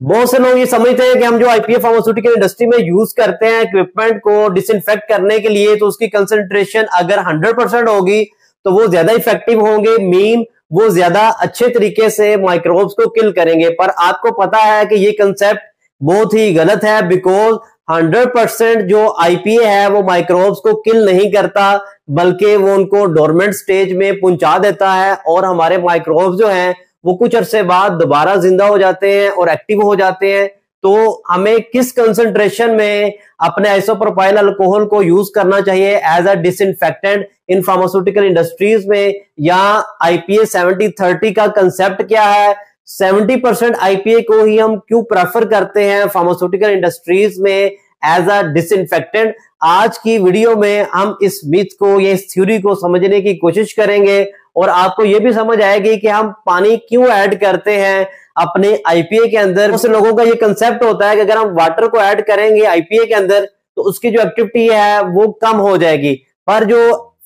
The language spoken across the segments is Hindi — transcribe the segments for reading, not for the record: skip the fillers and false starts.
बहुत से लोग ये समझते हैं कि हम जो आईपीए फार्मास्यूटिकल इंडस्ट्री में यूज करते हैं इक्विपमेंट को डिसइंफेक्ट करने के लिए, तो उसकी कंसंट्रेशन अगर 100% होगी तो वो ज्यादा इफेक्टिव होंगे, मीन वो ज्यादा अच्छे तरीके से माइक्रोब्स को किल करेंगे। पर आपको पता है कि ये कंसेप्ट बहुत ही गलत है, बिकॉज 100% जो आईपीए है वो माइक्रोब्स को किल नहीं करता, बल्कि वो उनको डोरमेंट स्टेज में पहुंचा देता है और हमारे माइक्रोब्स जो हैं वो कुछ अरसे बाद दोबारा जिंदा हो जाते हैं और एक्टिव हो जाते हैं। तो हमें किस कंसंट्रेशन में अपने आइसोप्रोपाइल अल्कोहल को यूज करना चाहिए as a disinfectant in pharmaceutical industries में, या आईपीए 70-30 का कंसेप्ट क्या है, 70% आईपीए को ही हम क्यों प्रेफर करते हैं फार्मास्यूटिकल इंडस्ट्रीज में एज अ डिसइंफेक्टेंट। आज की वीडियो में हम इस मिथ को, ये इस थ्योरी को समझने की कोशिश करेंगे और आपको ये भी समझ आएगी कि हम पानी क्यों ऐड करते हैं अपने आईपीए के अंदर। बहुत से लोगों का ये कंसेप्ट होता है कि अगर हम वाटर को ऐड करेंगे आईपीए के अंदर तो उसकी जो एक्टिविटी है वो कम हो जाएगी, पर जो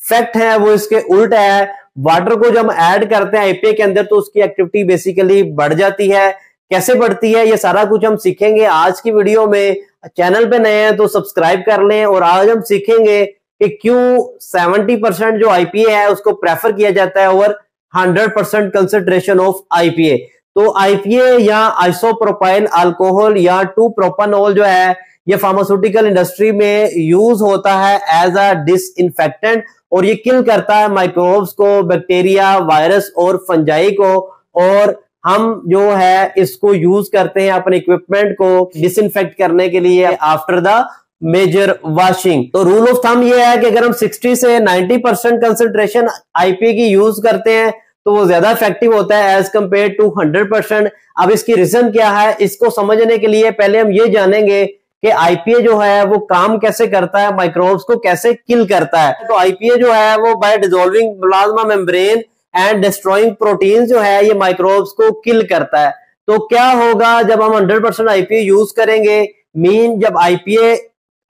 फैक्ट है वो इसके उल्टा है। वाटर को जब हम ऐड करते हैं आईपीए के अंदर तो उसकी एक्टिविटी बेसिकली बढ़ जाती है। कैसे बढ़ती है ये सारा कुछ हम सीखेंगे आज की वीडियो में। चैनल पे नए हैं तो सब्सक्राइब कर लें। और आज हम सीखेंगे कि क्यों 70% जो आईपीए है उसको प्रेफर किया जाता है ओवर 100% कंसंट्रेशन ऑफ आईपीए। तो आईपीए या आइसोप्रोपाइल अल्कोहल या 2-प्रोपानॉल जो है ये फार्मास्यूटिकल इंडस्ट्री में यूज होता है एज अ डिसइंफेक्टेंट और ये किल करता है माइक्रोब्स को, बैक्टीरिया, वायरस और फंजाई को। और हम जो है इसको यूज करते हैं अपने इक्विपमेंट को डिसइंफेक्ट करने के लिए आफ्टर द मेजर वॉशिंग। तो रूल ऑफ थंब ये है कि अगर हम 60 से 90% कंसंट्रेशन आईपीए की यूज करते हैं तो वो ज्यादा इफेक्टिव होता है एज कंपेयर टू 100%। अब इसकी रीजन क्या है, इसको समझने के लिए पहले हम ये जानेंगे कि आईपीए जो है वो काम कैसे करता है, माइक्रोब्स को कैसे किल करता है। तो आईपीए जो है वो bye dissolving plasma membrane and destroying protein जो है ये माइक्रोब्स को किल करता है। तो क्या होगा जब हम 100% आईपीए यूज करेंगे, मीन जब आईपीए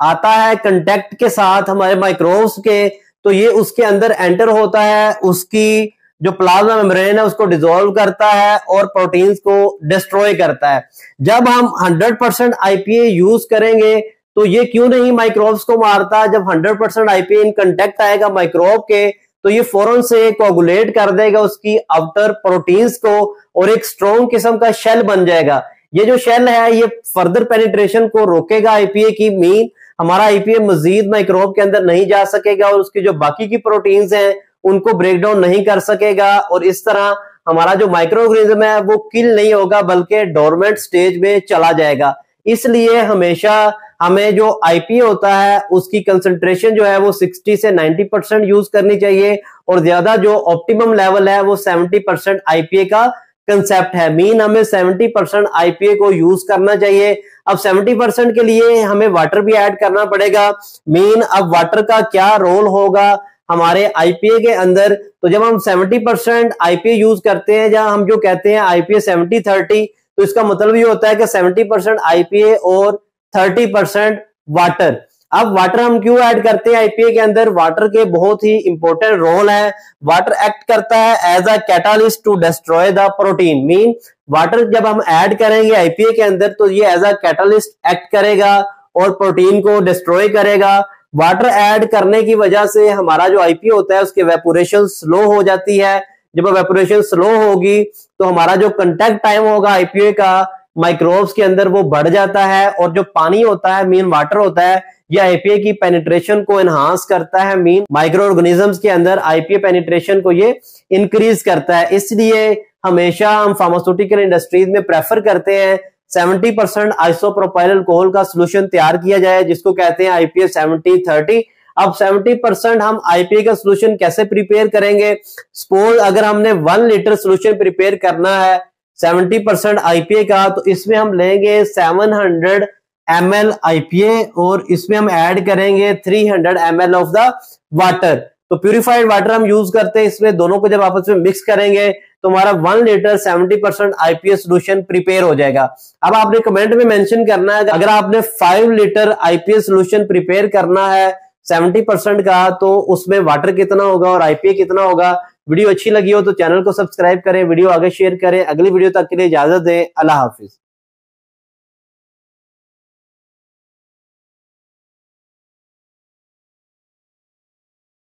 आता है कांटेक्ट के साथ हमारे माइक्रोब्स के, तो ये उसके अंदर एंटर होता है, उसकी जो प्लाज्मा मेम्ब्रेन है उसको डिसॉल्व करता है और प्रोटीन्स को डिस्ट्रॉय करता है। जब हम 100% आईपीए यूज करेंगे तो ये क्यों नहीं माइक्रोब्स को मारता, जब 100% आईपीए इन कांटेक्ट आएगा माइक्रोब के तो ये फौरन से कोगुलेट कर देगा उसकी आउटर प्रोटीन्स को और एक स्ट्रॉन्ग किस्म का शेल बन जाएगा। ये जो शेल है ये फर्दर पेनिट्रेशन को रोकेगा आईपीए की, मीन हमारा आईपीए मजीद माइक्रोब के अंदर नहीं जा सकेगा और उसकी जो बाकी की प्रोटीन्स हैं उनको ब्रेक डाउन नहीं कर सकेगा और इस तरह हमारा जो माइक्रो ऑर्गेनिज्म है वो किल नहीं होगा बल्कि डोरमेंट स्टेज में चला जाएगा। इसलिए हमेशा हमें जो आईपीए होता है उसकी कंसंट्रेशन जो है वो 60 से 90% यूज करनी चाहिए और ज्यादा जो ऑप्टिमम लेवल है वो 70% आईपीए का कंसेप्ट है, मीन हमें 70% आईपीए को यूज करना चाहिए। अब 70% के लिए हमें वाटर भी ऐड करना पड़ेगा, मीन अब वाटर का क्या रोल होगा हमारे आईपीए के अंदर। तो जब हम 70% आईपीए यूज करते हैं, जहां हम जो कहते हैं आईपीए 70-30, तो इसका मतलब ये होता है कि 70% आईपीए और 30% वाटर। अब वाटर हम क्यों ऐड करते हैं आईपीए के अंदर, वाटर के बहुत ही इंपॉर्टेंट रोल है। वाटर एक्ट करता है as a catalyst to destroy the protein, mean water जब हम ऐड करेंगे आईपीए के अंदर तो ये एज अ कैटालिस्ट एक्ट करेगा और प्रोटीन को डिस्ट्रॉय करेगा। वाटर ऐड करने की वजह से हमारा जो आईपीए होता है उसकी एवेपोरेशन स्लो हो जाती है। जब एवेपोरेशन स्लो होगी तो हमारा जो कांटेक्ट टाइम होगा आईपीए का माइक्रोब्स के अंदर वो बढ़ जाता है और जो पानी होता है, मीन वाटर होता है, ये आईपीए की पेनिट्रेशन को एनहांस करता है, मीन माइक्रो ऑर्गेनिजम्स के अंदर आईपीए पेनिट्रेशन को ये इंक्रीज करता है। इसलिए हमेशा हम फार्मास्यूटिकल इंडस्ट्रीज में प्रेफर करते हैं 70% आइसोप्रोपाइल अल्कोहल का सोल्यूशन तैयार किया जाए जिसको कहते हैं आईपीए 70-30। अब 70% हम आईपीए का सोल्यूशन कैसे प्रिपेयर करेंगे, सपोज अगर हमने 1 लीटर सोल्यूशन प्रिपेयर करना है 70% आईपीए का, तो इसमें हम लेंगे 700 ml आईपीए और इसमें हम ऐड करेंगे 300 ml ऑफ द वाटर। तो प्यूरिफाइड वाटर हम यूज करते हैं, इसमें दोनों को जब आपस में मिक्स करेंगे तो हमारा 1 लीटर 70% आईपीए सोल्यूशन प्रिपेयर हो जाएगा। अब आपने कमेंट में मेंशन करना है अगर आपने 5 लीटर आईपीए सोल्यूशन प्रिपेयर करना है 70% का तो उसमें वाटर कितना होगा और आईपीए कितना होगा। वीडियो अच्छी लगी हो तो चैनल को सब्सक्राइब करें, वीडियो आगे शेयर करें। अगली वीडियो तक के लिए इजाजत दें। अल्लाह हाफिज।